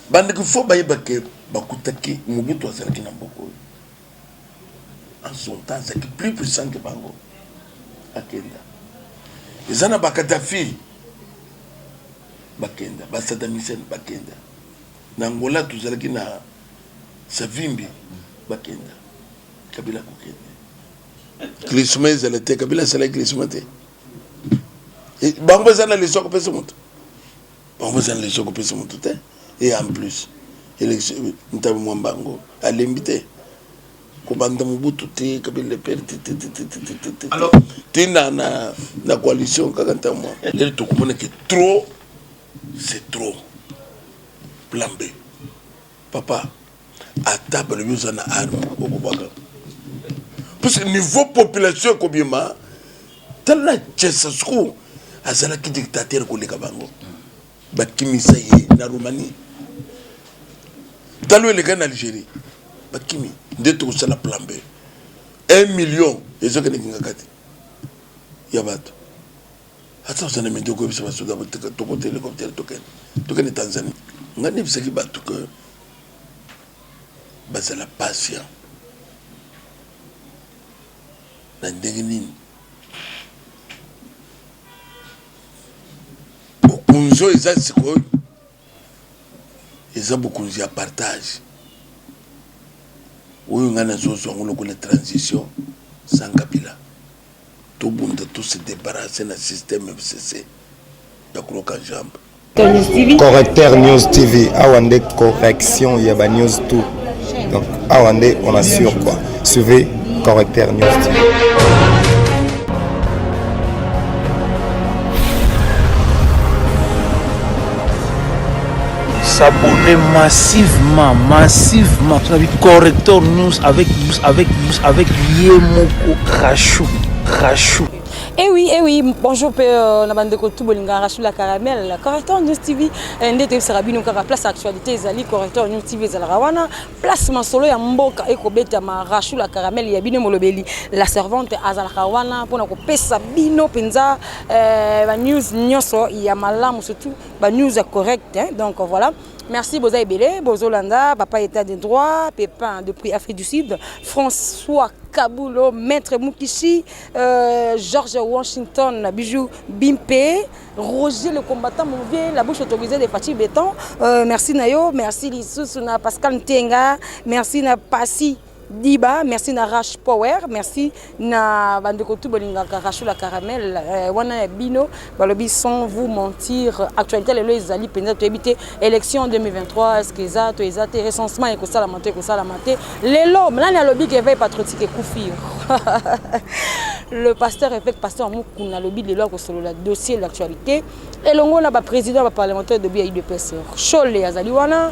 bande qu'il faut bailler baké bakutaki Mobutu azalaki na mboko en son temps c'est plus puissant que bango akenda ezana bakadafi bakenda Saddam Hussein bakenda na Angola tuzalaki na Savimbi bakenda Kabila kokende glissement ezalate Kabila sala glissement te bango ezana les soko pesa moto bango ezana les soko pesa moto te et en plus élection ntabu mwambango alembite kobanda Mobutu te Kabila perte alors tina na coalition kaka ntamwa lelo tokomona que trop c'est trop plan B papa à table nous en a arme parce que niveau population kobima tala tchesasco azala ki dictateur ko leka bango bakimisa ye na Roumanie talo le gars en Algérie bakimi ndeto ko sala plan B 1 million ezoka ne ngakati ya bato hata usana mendo ko bisa basuda to ko hélicoptère token Tanzanie ngani bisaki bato que bazala patient na ndenge nini bokunzo eza sikoyo eza bokunzi ya partage oyo nga nazozwa ngo lokola transition sans Kabila tobunda tout se débarrasser na système FCC ya kuloka jambe. Correcteur News TV, Awande correction, Yaba News tout. Donc Awande, on assure quoi. Suivez Correcteur News TV. S'abonner massivement Correcteur News avec Yemoko Rachou. Eh oui, bonjour, la bande de Kotou Bolinga, Rachou la Caramel, Correcteur News TV, Ndete Sarabino, place actualité, Zali, Correcteur News TV, Zalrawana, place Mansolo, Yamboka, Ekobeta, Rachou la Caramel, Yabine Molobeli, la servante Azalrawana, pour nous pesa Bino, Penza, news, Nyoso, Yamalam, surtout, news correct, donc voilà. Merci Boza Ebele, Bozolanda, Papa État des droits, Pépin depuis Afrique du Sud, François Kaboulo, Maître Mukishi, George Washington, Bijou Bimpe, Roger le combattant mauvais, la bouche autorisée de Fatih Béton. Merci Nayo, merci Lissous, Pascal Ntenga, merci na Passi Diba, merci na Rash Power, merci na Bandekotou Bolinga Rachou la Caramel, Wana Bino, Balobi sans vous mentir, actualité les lois Zali Penda to éviter élection 2023, est-ce que ça to ezate recensement et que ça la maté, les lois, là na lobby qui veille patriotique et koufir. Le pasteur évêque pasteur Moukouna lobby les lois sur le dossier de l'actualité et l'ongo na ba président ba parlementaire de BIDPS. Cholé Azali wana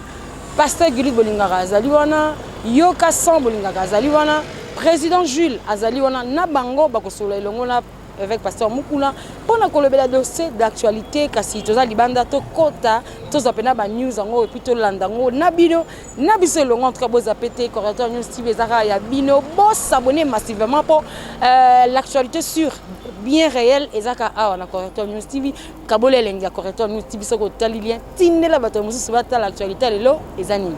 Pasteur Gulit Bolinga Azali wana, Yoka San Bolinga Azali wana, Président Jules Azali wana, Nabango Bakosola Elongona avec Pasteur Moukouna, pour la dossier d'actualité, kasi toza libanda to kota, toza pena ba news ango et puis to landango, Nabino, Nabiso Longon Traboza pété, Correcteur News TV Zara ya Bino, boss s'abonner massivement pour l'actualité sur bien réel et Zaka a na Correcteur News TV, Kabole Lenga Correcteur News TV soko talilien, tinne la bato musu bata l'actualité lelo ezani.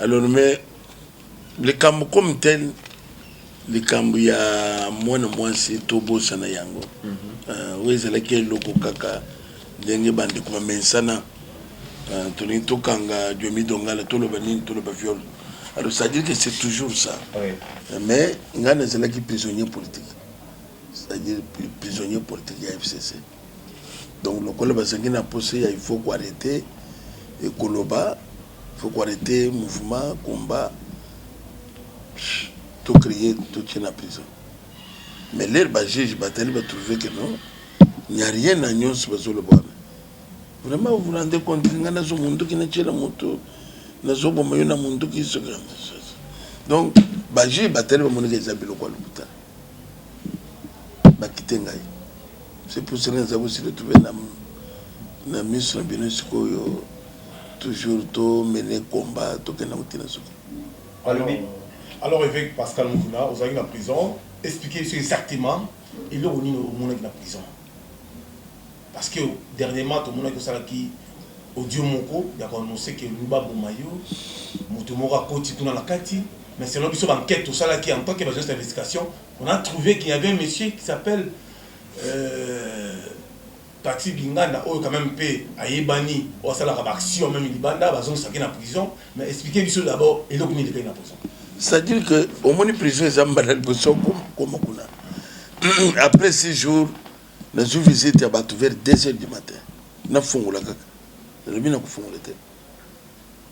Alors mais les camps comme tel les camps ya mwana mwasi tobo sana yango wezala ke loko kaka ndenge bande kuma mensana toni tokanga jomi dongala tolo banini tolo ba viol. Alors ça veut dire que c'est toujours ça. Oui. Mais ngana zala ki prisonnier politique. C'est-à-dire prisonnier politique ya FCC. Donc le col basangi na posé il faut arrêter et koloba, il faut arrêter mouvement combat tout créer tout est en prison. Mais l'herbe juge Batali va trouver que non, il n'y a rien à nous sur le bois. Vraiment, vous vous rendez compte qu'il y a un monde qui n'est pas là, il y a un monde qui est là. Donc, Baji Batali va monter les habits locaux. C'est pour cela que nous avons aussi retrouvé dans la mission de Bénéfico, toujours mener combat, tout ce qui est là. Alors, avec Pascal Moukouna, vous avez en prison, expliquez exactement, il y a au monde dans la prison. Parce que dernièrement, tout le monde a qui audio moko ya ko annoncer que Luba Bomayo moto moko akoti kuna na kati mais selon biso enquête tout ça là qui en tant que agence d'investigation on a trouvé qu'il y avait un monsieur qui s'appelle Tati Binganda oh quand même pe ayebani o sala ka action même libanda bazon saké na prison mais expliquez biso d'abord et donc il est na prison. C'est-à-dire que au moins prison ils ont balal bosso comme kuna. Après 6 jours, nous avons visité à Batou vers 2h du matin. Nous avons fait la caca. Nous avons fait le thé.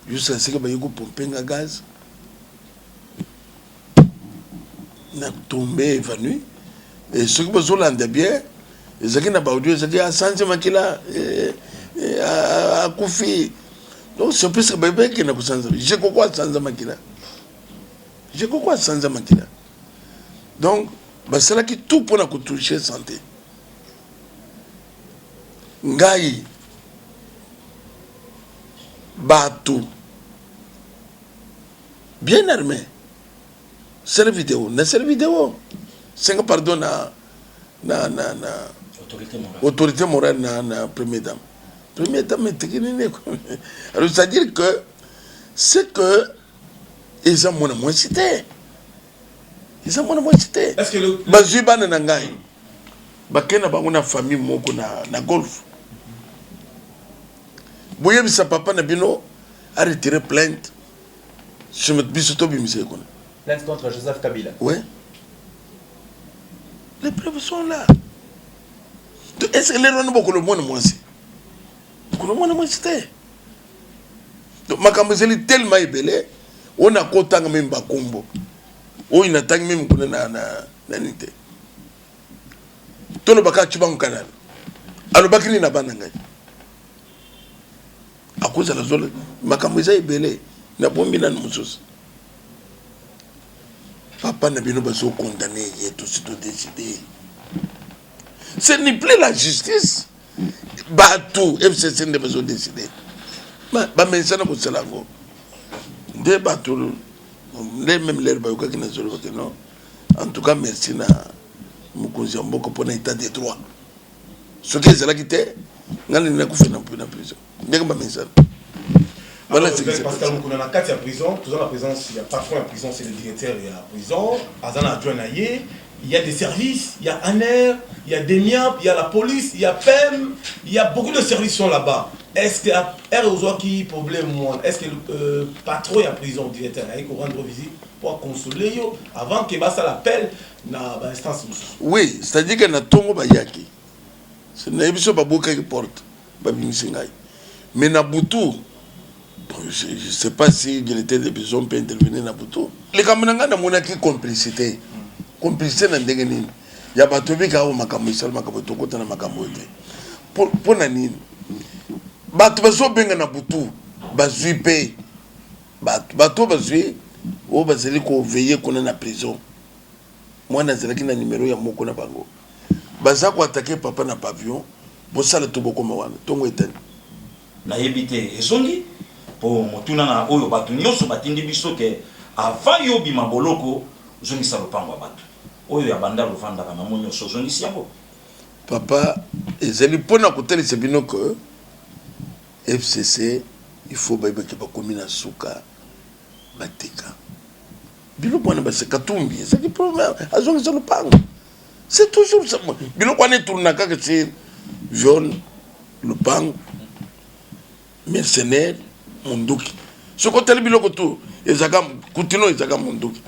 Jusqu'à ce que nous avons pompé un gaz. Nous avons tombé évanoui. Et ce que nous avons fait bien, ils ont dit ils ont dit à Sanzi Makila, à Koufi. Donc c'est plus que bébé qui n'a pas Sanzi. J'ai quoi Sanzi Makila? J'ai quoi Sanzi Makila? Donc, c'est là que tout pour nous toucher santé. Ngai Batou bien armé. C'est la vidéo. C'est la vidéo. C'est pardon na autorité morale na première dame. Première dame est technique. Alors c'est-à-dire que c'est que ils ont moins cité. Ils ont moins cité. Est-ce que le Bazuba na ngai bakena banguna famille moko na golf. Boye bisa papa na bino a retiré plainte. Je me suis dit plainte contre Joseph Kabila. Oui. Les preuves sont là. Est-ce que les gens beaucoup le monde moi aussi? Beaucoup le monde moi c'était. Donc ma camisole tellement ébélé, on a compté même pas combo. On a tant même qu'on na nité. Tout le baka tu vas au canal. Alors bakini na bananga. À cause de la zone, ma camisole ébélé, na bombi na musos. Papa n'a bien pas condamné, il est tout décidé. Ce n'est plus la justice. Batou, FCC n'a pas décidé. Mais ça n'a pas de langue. Des bateaux, même l'herbe, non. En tout cas, merci na Moukouzambo pour l'état des droits. Ce qui est là qui était, on a fait dans prison. Voilà, Pascal Moukouna na kati ya prison, toujours la présence, il y a patron à prison, c'est le directeur de la prison, Azana Adjoanaye, il y a des services, il y a ANER, il y a DEMIAP, il y a la police, il y a PEM, il y a beaucoup de services sont là-bas. Est-ce que R qui problème moi, est-ce que le patron à prison, le directeur, il faut rendre visite pour consoler avant que ça l'appelle na instance. Oui, c'est-à-dire que na tongo bayaki. C'est na ebiso baboka qui porte, babimisingai. Mais na butu je ne sais pas si il était des besoins pour intervenir dans Boutou. Les camarades n'ont pas de complicité. Complicité dans le dégaine. Il y a des gens qui ont des gens qui ont des gens pour nani. Bato baso benga na Boutou, bazui pe. Bato bazui, o bazeli ko veiller qu'on est na prison. Moi na zelaki na numéro ya moko na bango. Baza ko attaquer papa na pavillon, bo sala to boko mawana. Tongo etani. Na yebite ezongi. Pour motuna na oyo batu nyonso batindi biso ke avant yo bima boloko zongi sa lopango batu oyo ya banda lovanda kana monyo so zongi siabo papa ezeli pona koteli sebino que FCC il faut baïba ke ba komina suka batika bilo pona ba se katumbi c'est le problème azongi sa lopango c'est toujours ça bilo kwa ne tourna ka que c'est jaune lopango mercenaire munduki soko tele biloko tu ezaka kutino ezaka munduki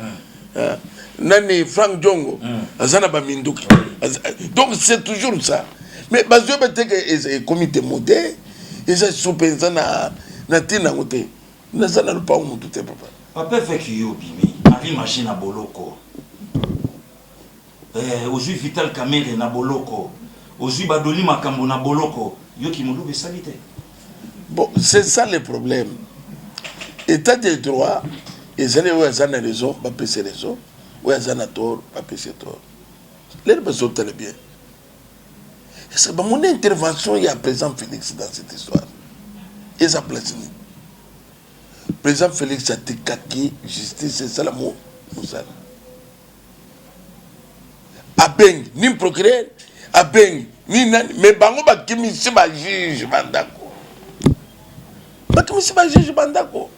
nani Frank Jongo azana ba minduki donc c'est toujours ça mais bazo beteke est comité modèle et ça sopenza na tina ngote na sana lupa umuntu te papa papa fait que yo bimi ari machine na boloko aujourd'hui Vital Kamerhe na boloko aujourd'hui badoli makambo na boloko yo ki mulube salite. Bon, c'est ça le problème. État de droit, ils ont raison, pas pécher raison, ou ils ont tort, pas pécher tort. Les personnes sont très bien. C'est mon intervention, il y a président Félix dans cette histoire. Et ça place. Président Félix a été kaki, justice, c'est ça le mot. Abeng, ni procureur, abeng, ni nan, mais bango ba kimi se ba juge bandako. bakamisi bajuge bandako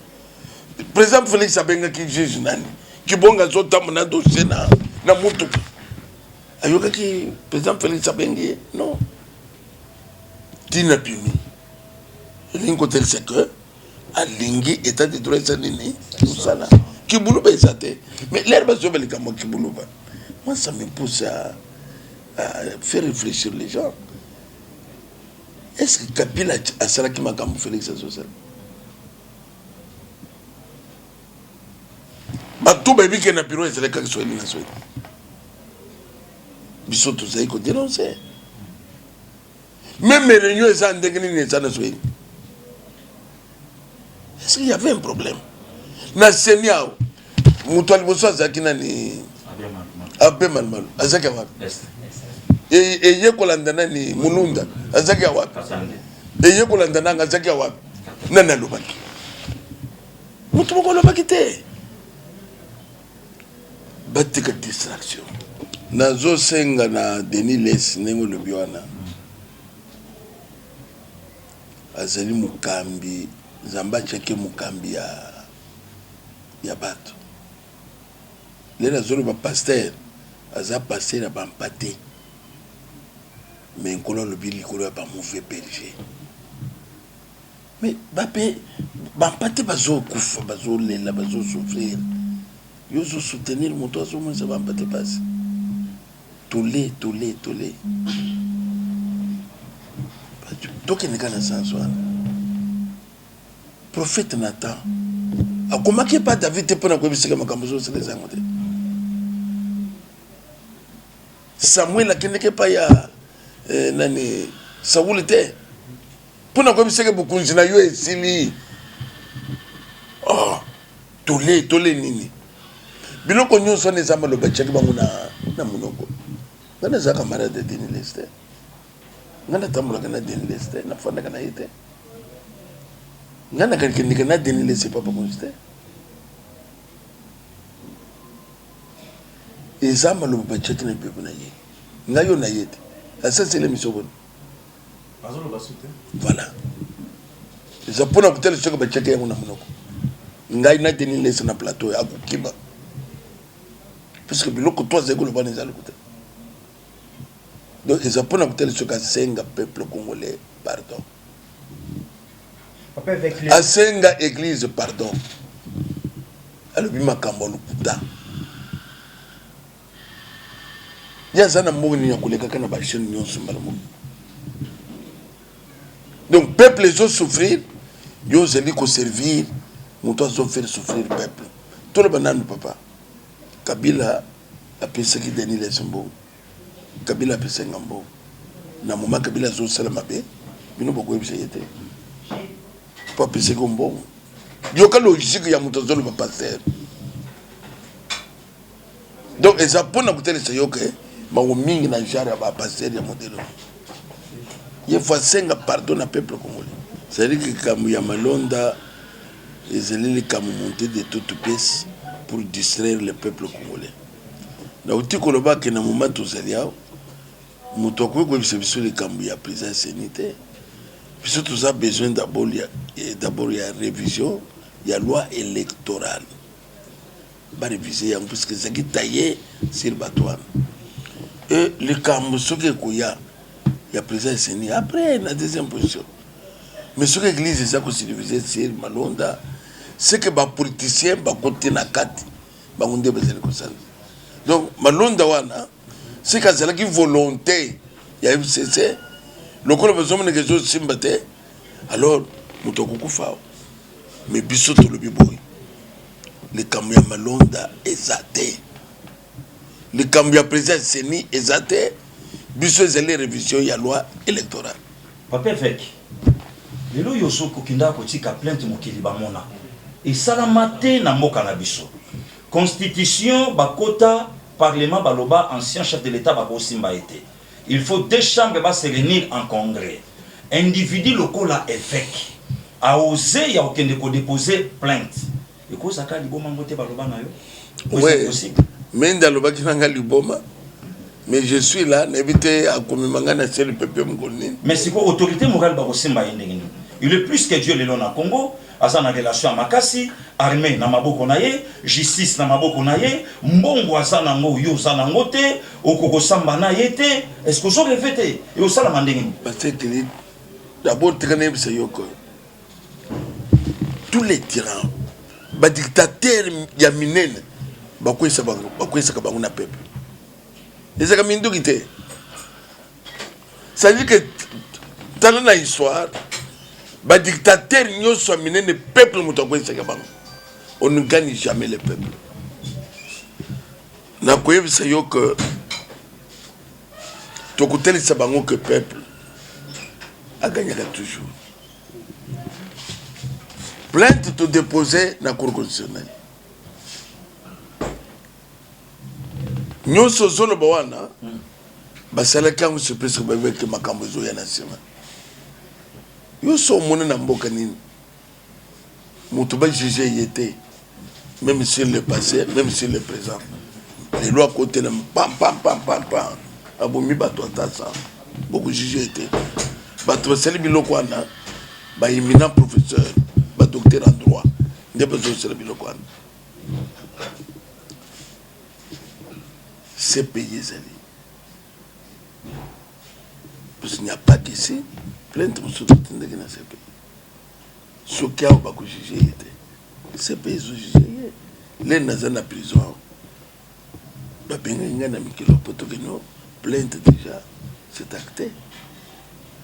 président Félix abengaki juge nani kibonga azotamba na dossier na mutuka ayokaki président Félix abengi non tina puni elingi kotelisa ke alingi état de droit eza nini osala kibuluba eza te mais lere bazobeleka mwa kibuluba moi ça me pousse à faire réfléchir les gens. Est-ce que Kabila a salaki makambo Félix azosala bato babiki na bureau ezalaka Swahili na Swahili biso tozali kodénoncer même réunion eza ndenge nini eza na Swahili. Est-ce qu'il y avait un problème na seni ao moto aliboso azalaki nani abe malmalu azalaki wapi eye kolanda nani mulunda azalaki wapi eye kolanda nanga azalaki wapi nani alobaki moto moko alobaki te batika distraction nazosenga na Denis Les ndenge olobi wana azali mukambi zamba cheke mukambi ya bato lelo azoloba pasteur aza pasteur ya bampate mais nkolo alobi likolo ya bamauvais berger mais bape bampate bazokufa bazolela bazosouffrir yo ozosoutenir moto azomonisa bampate pasi tole tokendeka na sens wana prophète Nathan akomaki pa David te mpona koyebisaka makambo ozosalesa yango te Samuel akendeke pa ya nani Sauli te mpona koyebisaka bokonzi na yo esili tole nini biloko nyonso wana eza maloba tiaki bango na monoko nga naza camarade de Denis Les te nga natambolaka na Denis Les te nafandaka na ye te nga nakendeka na Denis Les papa konzi te eza maloba batiaki na pepe na ye nga yo na ye te asasele miso boni voilà eza mpona kotala soki batiaki yango na monoko ngai na Denis Les na plateau akokiba parce que biloko to azali koloba na eza loko te donc eza mpona kotala soki asenga peuple congolais pardon asenga église pardon alobi makambo lokuta yaza na mbongo nini ya kolekaka na bachaine nyonso mbala moko donc peuple ezosouffrir yo ozali koservir moto azofaire souffrir peuple toloba nanu papa Kabila apesaki Denis Les mbongo Kabila apesenga mbongo na moma Kabila azosala mabe bino bokoyebisa ye te po apesaki mbongo yoka logique ya moto azoloba pasteur donc eza mpona kotelesa yo ke bango mingi na genre ya bapasteur ya modelo ye faut asenga pardon na peuple congolais c'est-à-dire que kamu ya malonda ezali likambo monté de toute pièce pour distraire le peuple congolais na uti koloba ke na moment tozali awa moto akoki koyebisa biso likambo ya président seni te biso toza besoin d'abord ya révision ya loi électorale barévise yango puisque ezalaki taillé sur bato wana e likambo soki ekoya ya président seni après na deuxième position mais soki église eza kosudivise sur malonda c'est que bapoliticien bakote na kati bango nde bazali kosala donc malonda wana c'est que azalaki volonté ya FCC lokola bazomoneka ezosimba te alors moto akokufa mais biso tolobi boye likambo ya malonda eza te likambo ya président seni eza te biso ezali révision ya loi électorale papa évêque lelo yo sokokinda kotika plainte mokili bamona esalama te na mboka na biso constitution bakota parlement baloba ancien chef de l'état bakosimba ete il faut deux chambres se réunir en congrès individu lokola évêque a osé ya okende ko déposer plainte ekozaka liboma ngote baloba na yo ouais mais ndalobaki nanga liboma mais je suis là n'éviter à commémorer na seul peuple congolais mais c'est quoi autorité morale bakosimba yende il est plus que Dieu lelo na Congo. Aza na relation à Makasi, armée na maboko na ye, justice na maboko na ye, mbongo aza nango yo za nango te, okoko samba na ye te. Est-ce que vous répétez et au sala mandengini? Parce que d'abord tekane c'est yoko. Tous les tyrans, ba dictateurs ya minene, ba kwesa ka bango na peuple. Ezaka mindu kité. Ça veut dire que dans la histoire, les dictateurs ne sont pas le peuple. On ne gagne jamais le peuple. Nous avons que le peuple a gagné toujours. Plainte tout déposée dans la Cour constitutionnelle. Nous sommes en basala kangu surprise ko avec makambo zo ya nasema yo so mona na mboka nini mutu ba juger yete même sur le passé même sur le présent les lois côté na pam abomi bato atasa beaucoup juger yete bato basali biloko ana ba éminent professeur ba docteur en droit ne pas zo sala biloko ana c'est payé zali. Parce qu'il n'y a pas d'ici, plainte pour ceux qui ont été dans ces pays. Ceux qui ont été jugés, ces pays sont jugés. Les nazis en prison, plainte déjà, c'est acté.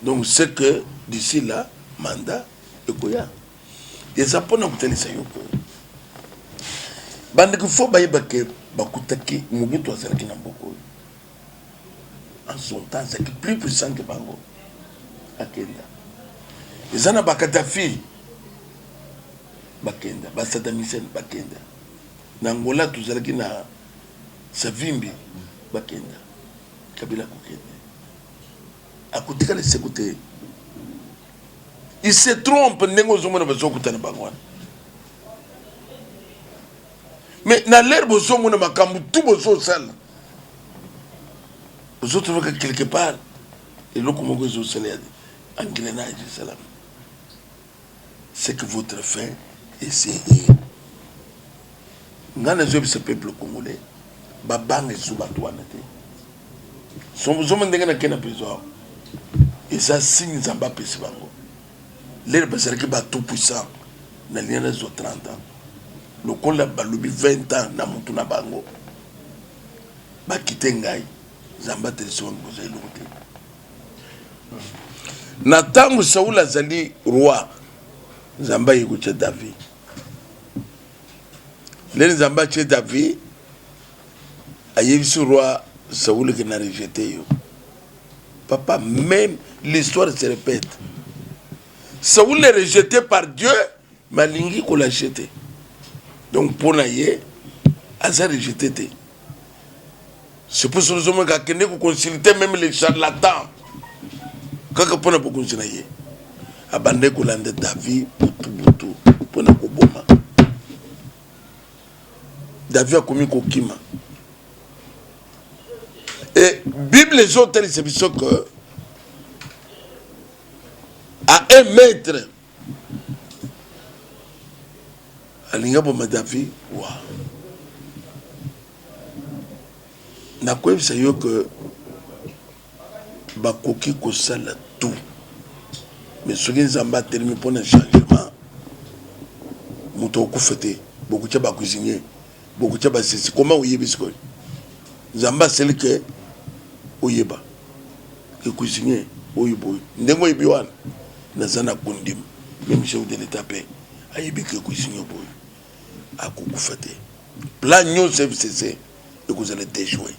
Donc c'est que d'ici là, mandat, et quoi. Et ça peut nous coûter les sayoko. Bande qu'il faut que bakutaki mubutu azalaki na mboko. En son temps, c'est plus puissant que Bango. Akenda. Les ana bakatafi. Bakenda. Basadamisen bakenda. Nangola tuzalaki na Savimbi bakenda. Kabila kokende. Akutika les écouter. Il se trompe nengo zomona bazokutana bangwana. Mais na l'air bozomona makambu tout bozo sala. Vous autres voyez quelque part, et l'eau comme vous avez engrenage, c'est que votre fin est serrée. Nous avons ce peuple congolais, babang et soubatouane. Nous avons des prison. Et ça signe Zamba Pesibango. Les personnes qui sont tout puissants, dans les 30 ans. Le col a 20 ans, dans mon bango. Bakitengai. Zamba téléphone boza ilonté. Natangu Saoul azali roi. Zamba yikuche David. Les Zamba che David ayebisu roi Saoul qui n'a rejeté yo. Papa, même l'histoire se répète. Saoul est rejeté par Dieu, mais Lingi qu'on l'a jeté. Donc pour naïe, Asa rejeté. C'est pour ça que nous avons consulté même les charlatans. Quand on a consulté, abandonné Kolande David, Boutou, pour nous Koboma. David a commis Kokima. Et Bible les autres, c'est que à 1 mètre, à l'ingabo David, waouh. Na quoi c'est que bakoki ko sala tout mais ce qui Zamba terminé pour un changement muto ko fete beaucoup de ba cuisinier beaucoup de ba c'est comment oyebi ce que Zamba c'est que oyeba que cuisinier oyibo ndengo yibiwan na zana kondim même chef de l'état paix ayebi que cuisinier boy akoko fete plan nyo CFCC et que vous allez déjouer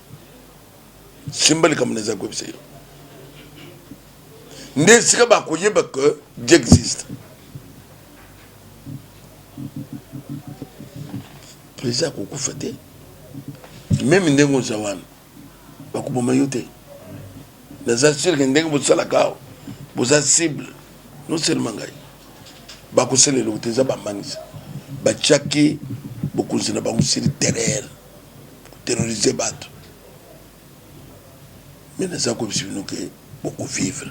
symbole comme les agoues. Ne sera pas que Dieu existe. Président Koukou Fate, même Ndengo Zawan, Bakubo Mayote, les assure que Ndengo Salakao, vous avez cible, non seulement Gaï, Bakusel et l'Oteza Bamangis, Bachaki, beaucoup de Bakusel terreur, terroriser Bato. Mais les gens comme si nous beaucoup vivre,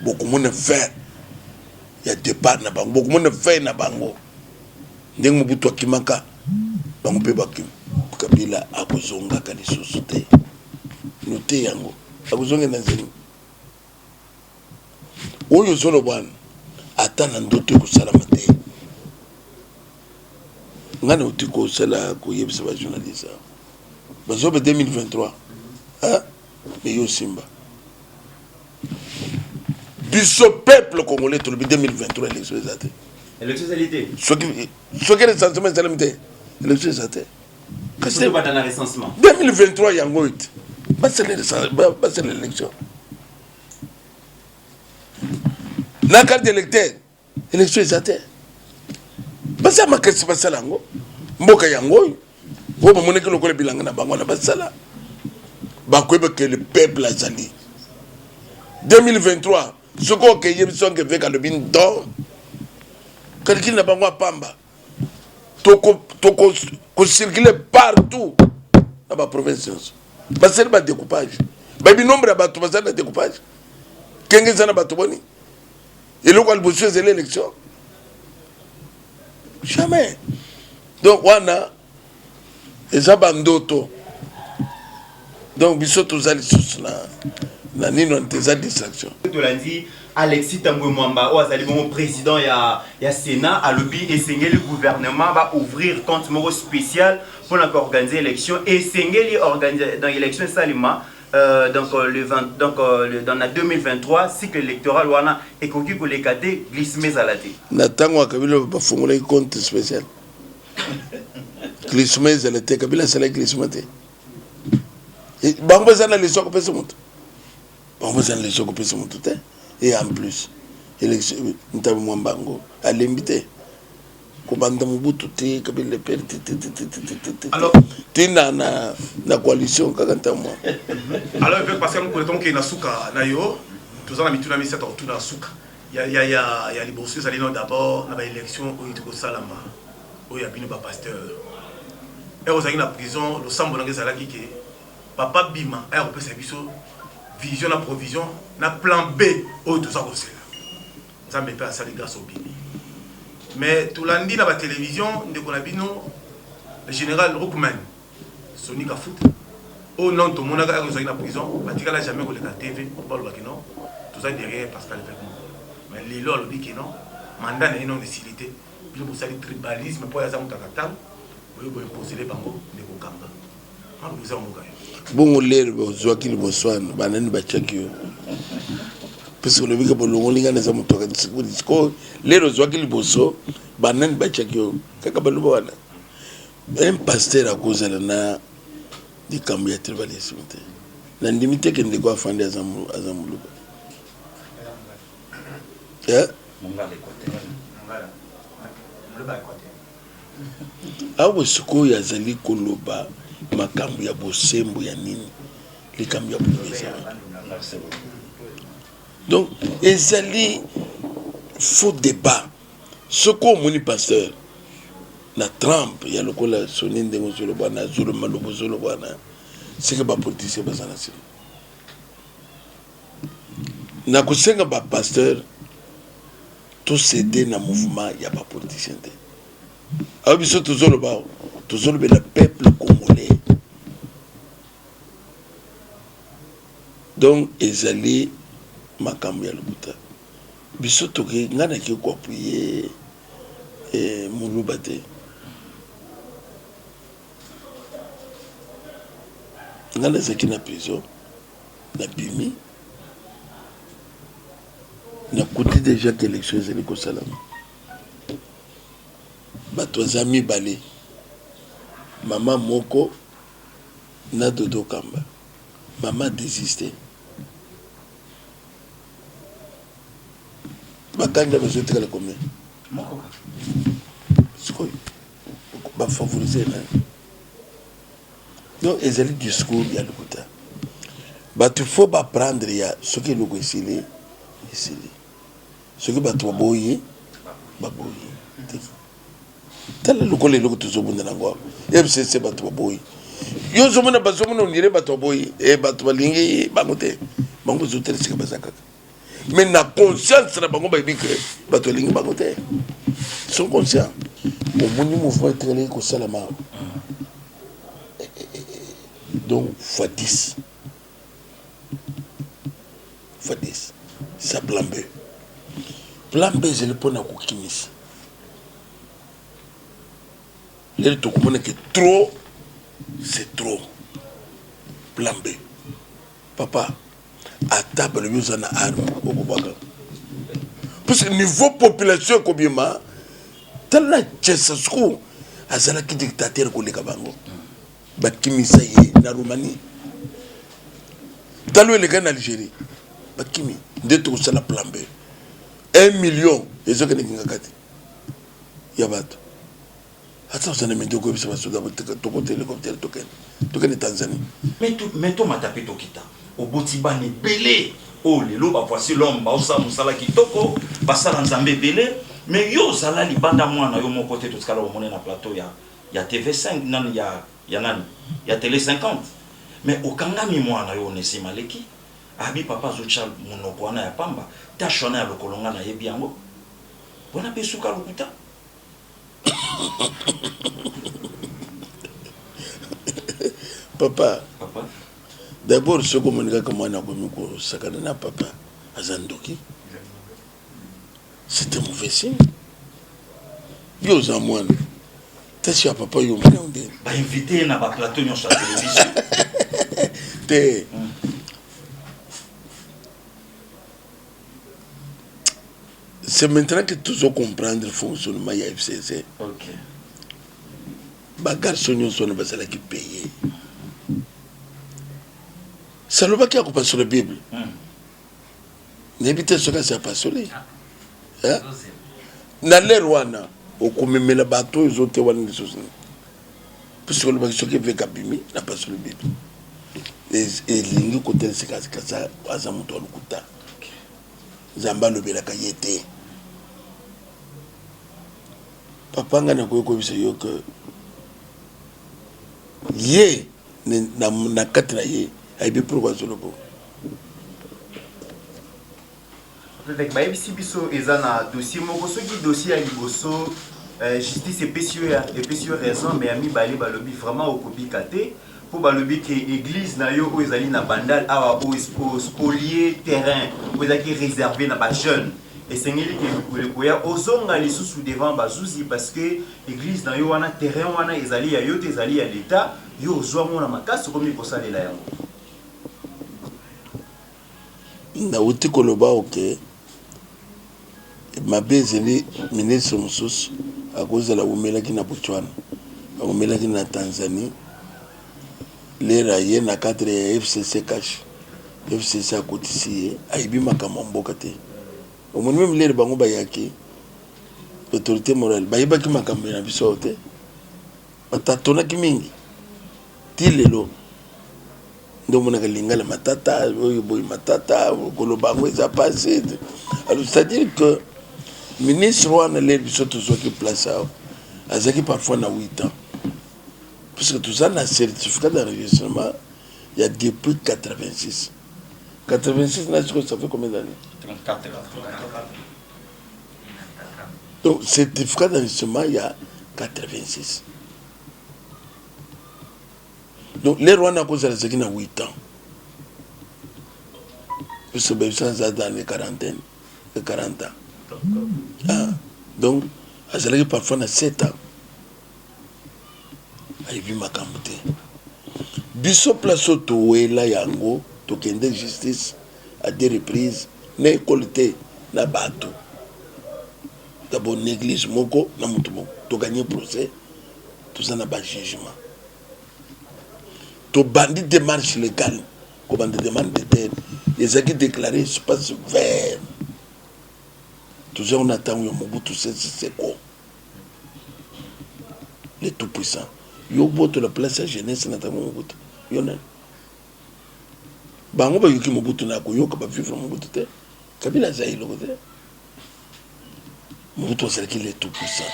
beaucoup moins faire. ya départ na bango beaucoup monde fait na bango ndenge Mobutu akimaka bango pe bakim Kabila akozonga ka lisusu te note yango akozonga na nzeli oyo zolo bwana ata na ndoto kusala mate ngana utiko sala ko yebisa ba journaliste bazobe 2023 ah mais yo simba biso peuple congolais tout le 2023 élection exacte L'électricité. Ce qui est recensement c'est limité élection exacte Parce que pas dans le recensement. 2023 yango it c'est l'élection la carte d'électeur élection exacte basa makasi basala yango mboka yango wo bamoneki lokola bilanga na bango na basala bakoyeba que le peuple azali 2023 ce qu'on a eu besoin que avec le bin don quelqu'un n'a pas moi pamba to circuler partout dans la province parce que le découpage baby nombre à bateau parce que le découpage qu'est-ce que ça bateau boni et le quoi le bossu c'est l'élection jamais donc wana et ça bandoto donc biso tozali sous na nino nteza distraction Tolandi Alexis Tambwe Mwamba ozali bon président ya Sénat à lobby et le gouvernement va ouvrir compte moro spécial pour organiser l'élection et sengeli organiser dans l'élection salima dans la 2023 cycle électoral wana ekoki ko lekate glissement zalati na tango akabila ba fongola compte spécial glissement zalati kabila sala glissement te bango sana les soko pesa mutu bango sana les soko pesa mutu te et en plus élection ntabu mwambango alembite ko banda Mobutu te kabila perte alors tina na coalition kaka ntamu alors il veut passer mon coleton qui na suka na yo tous en habitude na mi cette retour na suka ya liboso ça non d'abord na ba élection au itiko salama au ya bino ba pasteur et aux na prison le sambo na ngeza la kike papa bima et on peut service vision na provision na plan B au tout ça kosela ça me peut ça grâce au bimi mais tout lundi na la télévision ndeko na bino le général Rookman Sonic a foot au nom de mon agent dans la prison batika la jamais ko la TV pour le bakino tout ça derrière Pascal Vecmo mais les lol dit que non mandat n'est non décidé puis pour ça le tribalisme pour ya mutakata vous imposer les bango de ko kamba on vous a mon gars bon l'air bozwaki liboswana banani bachaki parce que le biga bolongo linga neza mutoka disco lero zwaki liboso banani bachaki kaka baluba wana un pasteur à cause de na di kambu ya tribalisme te na ndimite ke ndiko afande azamuluba mongale kote awo siko ya zali koloba makambu ya bosembo ya nini likambu ya bobeza donc ezali faux débat ce qu'on moni pasteur na Trump ya lokola soni ndengo zolo bana zolo malobo zolo bana c'est que ba politicien bazana si na kusenga ba pasteur tout céder na mouvement ya ba politicien te abiso tozolo ba tozolo be la peuple congolais donc ezali makambo ya lokuta biso toke ngana ki ko appuyer muluba te ngana zaki na prison na bimi na côté déjà que l'élection ezali kosalama bato azami bale mama moko na Dodo Kamba mama désisté bakanda bazotekala combien moko sikoyo bafavoriser na donc ezali discours ya lokuta bato faut baprendre ya soki eloko esili soki bato baboyi tala lokola eloko tozobunda nango ebisese bato baboyi yo ozomona bazomona ondire bato baboyi bato balingi bango te bango bazotelesika baza kaka mais na conscience na bango bayebi ke bato elingi bango te. Ils sont conscients. Omoni mouvement eteleli kosalama. Donc fois 10. Fois 10. Ça plan B. Plan B, je le prends à Kokimis. Là, tu comprends que trop, c'est trop. Plan B. Papa, à table, nous avons une arme. Parce que niveau population, combien tal na Tchesaskou, azala ki dictateur ko le kabango. Bakimi saye na Roumanie. Talo le gars en Algérie. Bakimi, ndeto ko sala plan B. 1 million, ezo ke ninga kati. Yabato. Attends, ça ne me dit que c'est pas ça. Tu côté hélicoptère, tu connais Tanzanie. Mais toi, ma tapé Tokita. Au Botiba ni belé. Oh, les loups, voici l'homme, Baosa Moussala Kitoko, Bassala Nzambe belé. Mais yo, Zala, li banda moi, na yo, mon côté, tout ce qu'il y a au na plateau, il y a TV5, il y a Télé 50. Mais au Kangami, moi, na yo, Nessi Maleki, Abi Papa Zochal, mon opouana, ya Pamba, Tachona, le colonga, na yebiango. Bon appétit, Souka Lukuta. Papa, d'abord, ce que je dis, c'est papa, Azandoki. C'est un mauvais signe. Yo, Zamouane, t'es sûr, papa, yo, bah, invité na plateau sur la télévision. C'est maintenant que tous comprendre le fonctionnement de la FCC. Ok. Bagarre son son ne va pas qui payer. Ça ne va pas qu'il sur la Bible. N'évitez ce que ça passe sur lui. Dans l'air wana, au commémore le bateau, ils ont été wana les choses. Parce que le bateau qui veut qu'abîmer n'a pas sur la Bible. Et l'ingi côté c'est que ça a un mouton au couta. Zamba le bela kayete. Papa nga na ko bisa yo que ye na katra ye ay bi pourquoi sur le beau. Avec baïbisi biso ezana dossier moko soki dossier ya liboso justice epesi raison mais ami bali balobi vraiment okobika te pour balobi que église na yo ezali na bandal awa o spolier terrain ezaki réservé na ba jeune et sengeli ke koya ozonga lisusu devant bazuzi parce que église na yo wana terrain wana ezali ya yo te ezali ya l'état yo ozwa mona makasi komi kosalela yango na uti koloba ok mabe ezeli ministre mosusu akozala umelaki na Botswana umelaki na Tanzanie lera ye na cadre ya FCC cash FCC akotisi ye ayibi makambo mboka te omoni meme lere bango bayaki autorité morale bayibaki makambo na biso te batatonaki mingi ti lelo nde omonaka lingala matata oyo boyi matata koloba bango eza passé. Alors c'est-à-dire que ministre wana lere biso tozwaki place awa azalaki parfois na 8 ans parce que tout ça na certificat d'enregistrement il y a depuis 86 là ça fait combien d'années 34 donc certificat d'enregistrement il y a 86 donc les rois n'a cause azalaki na 8 ans parce que ça ça dans les 40 ans ah, donc azalaki parfois na 7 ans ayibi makambo te biso place towela yango tokende justice à des reprises na école te na bato d'abord néglige moko na mutu moko to gagner procès tout ça na ba jugement to bandit démarche légale ko bande demande de terre les qui déclaré espace vert tout ça on attend yo Mobutu c'est quoi les tout puissants yo boto la place à jeunesse na tango Mobutu yo na bango ba yuki Mobutu na ko yo ka ba vivre Mobutu te Kabila zaï le côté Mobutu c'est qu'il est tout puissant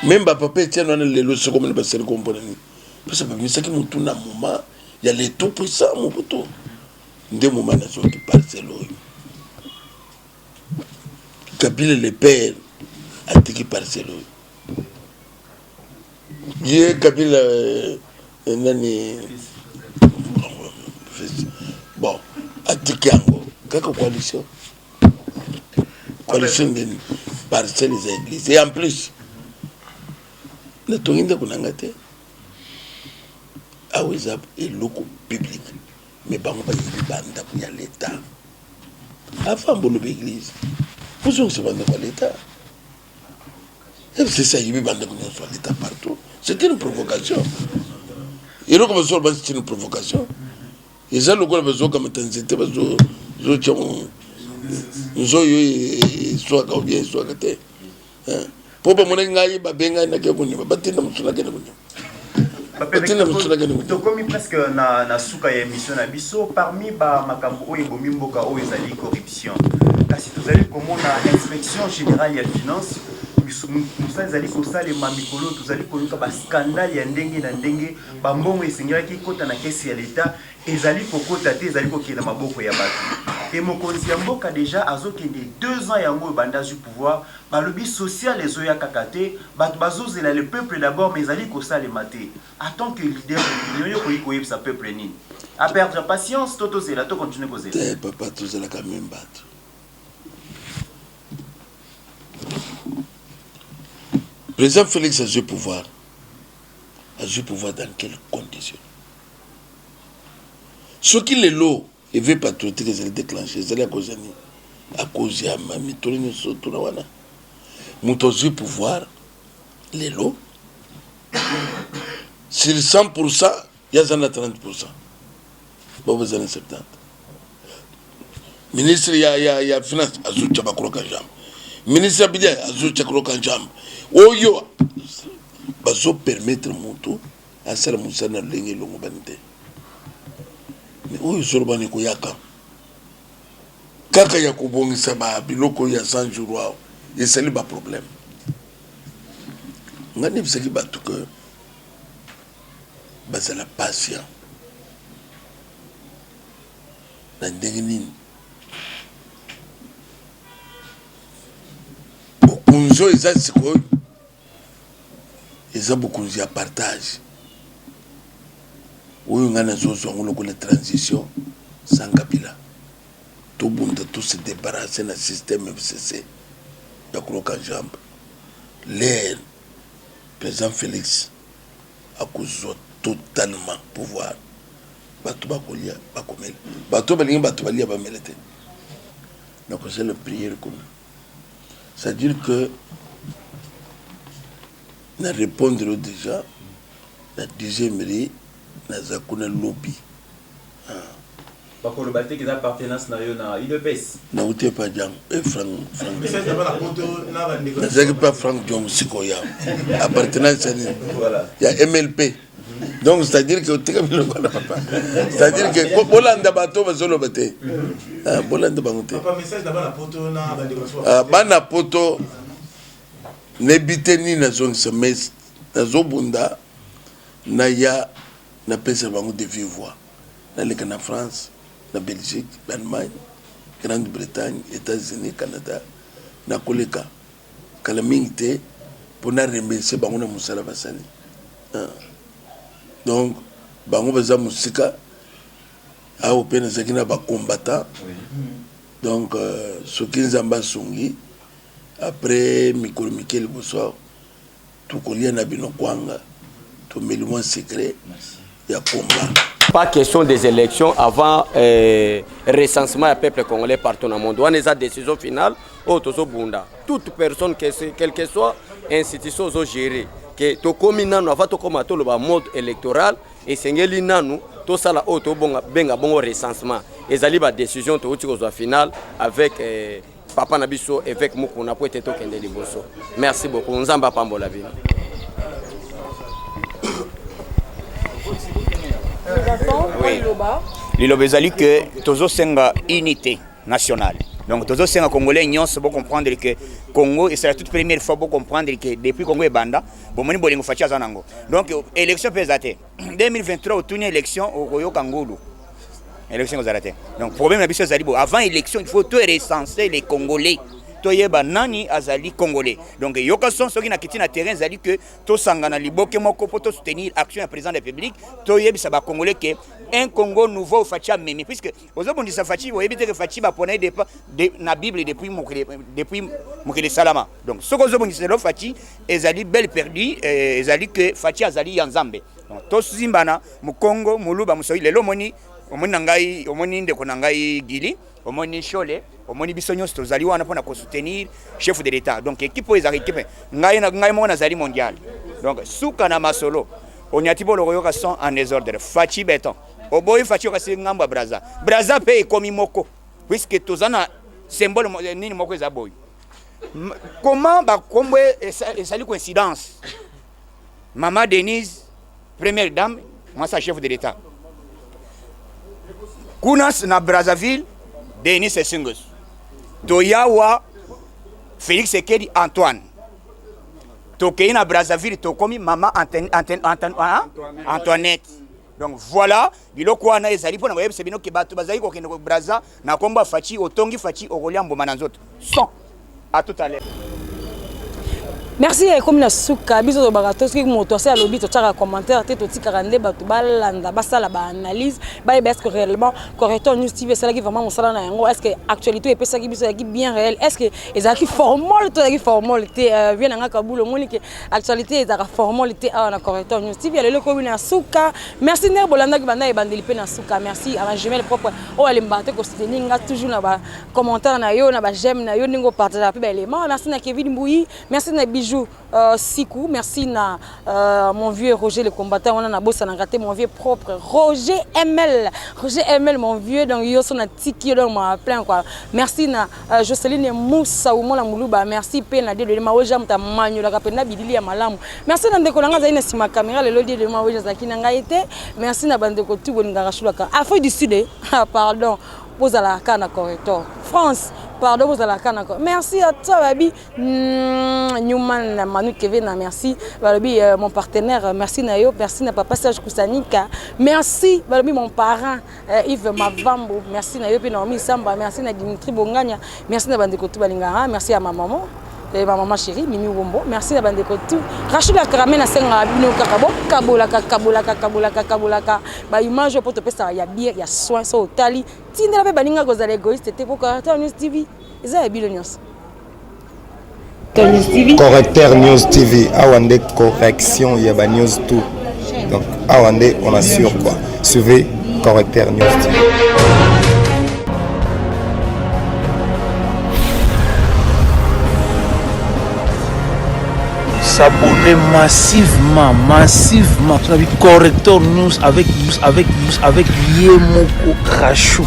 même ba papa tient on le lo comme le basel comprendre parce que c'est qui Mobutu na moment il y a les tout puissants Mobutu nde moment nazoki parcelle oyo Kabila le père atiki parcelle oyo ye Kabila nani bon atiki yango kaka coalition de parcelles des églises et en plus le tongi kunanga te aweza eloko public mais bango ba banda pour l'état avant bolo l'église vous on se banda pour l'état c'est ça il banda pour l'état partout c'est une provocation et donc on va c'est une provocation et ça le quoi besoin comme intensité parce que zo yo soit ou bien soit que pour pas mon ngai ba benga na ke kunima batinda musula ke kunima tokomi presque na suka ya émission na biso parmi ba makambo oyo bomi mboka oyo ezali corruption kasi tozali komona inspection générale ya finance musala ezali kosalema mikolo tozali koluka bascandale ya ndenge na ndenge bambongo esengelaki kota na kesi ya leta ezali kokota te ezali kokenda maboko ya bato et mokonzi ya mboka déjà azokende 2 ans yango ebanda du pouvoir balobi social ezoya kaka te bato bazozela le peuple d'abord mais ezali kosalema te en tant que leader d'opinion yokoki koyebisa peuple nini a perdre patience to tozela to continue kozela te papa tozela quand même bato président Félix a joué pouvoir dans quelles conditions ce qui les lots et veut patriotique ils allaient déclencher ils allaient à cause ya mitoli ni soto na wana muto joué pouvoir les lots sur 100% il y a 30% bon vous avez 70 ministre ya finance azucha bakroka jambe ministre budget azucha bakroka jambe oyo bazo permettre mutu asala musana lengi longo banite mais oyo sorobani ko yaka kaka ya kubongisa ba biloko ya 100 jours wao yesali ba problème ngani bisaki batu que bazala patient na ndenge nini okunzo eza sikoyo eza bokunzi ya partage oyo nga nazozwango lokola transition sans Kabila tobunda tout se débarrasser na système FCC ya koloka jambe l'air président Félix akozwa totalement pouvoir bato bakolia bakomela bato balingi bato balia bamela te nakozala prière kuna c'est-à-dire que na répondre déjà la deuxième ri na zakuna lobby bakolo balte ki appartenance na yo na UDPS na uté pas jam et franc na zaki pas franc jom sikoya appartenance voilà il y a MLP donc c'est-à-dire que tu comme le papa c'est-à-dire que bolanda bato bazolo bate bolanda bangote papa message d'abord la poto na bana poto nebite ni na zone semestre na zobunda na ya na pesa bango de vive voix na le na France na Belgique l'Allemagne Grande-Bretagne États-Unis Canada na koleka kala mingte pour na remercier bango na musala basali donc bango baza musika a opena zakina ba combattant donc soki nzamba songi après mikolo Mikel Bosso tout kolia na bino kwanga to melimo secret ya combat. Pas question des élections avant recensement du peuple congolais partout dans le monde. On a des décisions finales au Bunda. Toute personne, quelle que soit institution gérée, que to komina no va to komato le mode électoral et sengeli nanu to sala o to bonga benga bongo recensement. Ezali ba décision to uti ko finale avec papa nabiso avec mukuna po eteto kende liboso. Merci beaucoup. Nzamba pambola bino. Liloba ezali que tozo senga unité nationale. Donc tozo senga congolais nyonso pour comprendre que Congo et c'est la toute première fois pour comprendre que depuis Congo et Banda bon moni bolingo fatia zanango. Donc élection pesate 2023 au tourner élection au Koyo Kangulu. élection aux arrêtés. Donc problème la biso azali bo avant élection il faut tout recenser les Congolais. Toyeba nani azali Congolais. Donc yoka son soki na kiti na terrain azali que to sangana liboke moko poto soutenir action du président de la République. Toyebi ça ba Congolais que un Congo nouveau facha memi puisque ozobondi sa fachi oyebi te que fachi ba pona de na Bible depuis mokele salama. Donc ce que ozobondi c'est le fachi ezali bel perdu ezali que fachi azali yanzambe. Donc to zimbana mu Congo muluba musoyi lelo moni omoni ngai omoni ndeko ngai gili omoni Chole omoni biso nyonso tozali wana mpona soutenir chef de l'état donc équipe oyo ezaka équipe ngai moko nazali mondial donc suka na masolo onyati bolo koyoka son en désordre fachi beton oboyi fachi okasi ngambo ya braza mpe ekomi moko puisque toza na symbole nini moko eza boyi comment bakombo esali coïncidence Mama Denise première dame mwasa chef de l'état Kunas na Brazzaville Denis Singos Toyawa Félix Sekedi Antoine Tokei na Brazzaville Tokomi Mama Antoinette. Donc voilà biloko wana ezali pona boyebisa bino ke bato bazali ko kende ko Brazza na komba fachi otongi fachi okoliambo mananzoto son à tout à l'heure. Merci comme la souka biso barato ce qui moto c'est lobby to tchaka commentaire te to tikarande bato balanda basala ba analyse ba est-ce que réellement Correcteur News TV c'est là qui vraiment mosala na yango est-ce que actualité est pesa qui biso qui bien réel est-ce que ezaki formalité vient nga kabulo moni que actualité ezaka formalité na Correcteur News TV le ko na souka merci ner bolanda ki banda e bandeli pe na souka merci arrangement propre o ale mbate ko soutenir nga toujours na ba commentaire na yo na ba j'aime na yo ningo partager pe ba élément merci na Kevin Mbouyi merci na Bijou Sikou, merci na mon vieux Roger le combattant, on a bossé na raté mon vieux propre Roger ML mon vieux donc yo son na tiki donc m'a plein quoi. Merci na Jocelyne Moussa ou la Muluba, merci pe na de ma oja mta manyo la kapenda bidili ya malamu. Merci na ndeko nanga zaina sima caméra le lodi de ma oja zakina ngaite. Merci na bandeko tu boninga rashulaka. Afrique du Sud pardon, pose à la cana correcteur. France pardon vous allez la merci à toi baby Newman Manu Kevin merci baby mon partenaire merci Nayo merci na papa Serge Koussanika merci baby mon parent Yves Mavambo merci Nayo pe Naomi Samba merci na Dimitri Bonganya merci na bandeko tu balingara merci à ma maman et ma maman chérie Mimi Wombo merci na bandeko tu Rachid la Karamé na senga bino kakabo kabolaka ba image pour te pesa ya bière ya soin so tali tindela pe baninga kozala égoïste te pour Correcteur News TV eza ebilo nyonso Correcteur News TV awande correction ya ba news tout donc awande on assure quoi suivez Correcteur News TV. S'abonner massivement sur la Correcteur News avec Yemoko Rachou.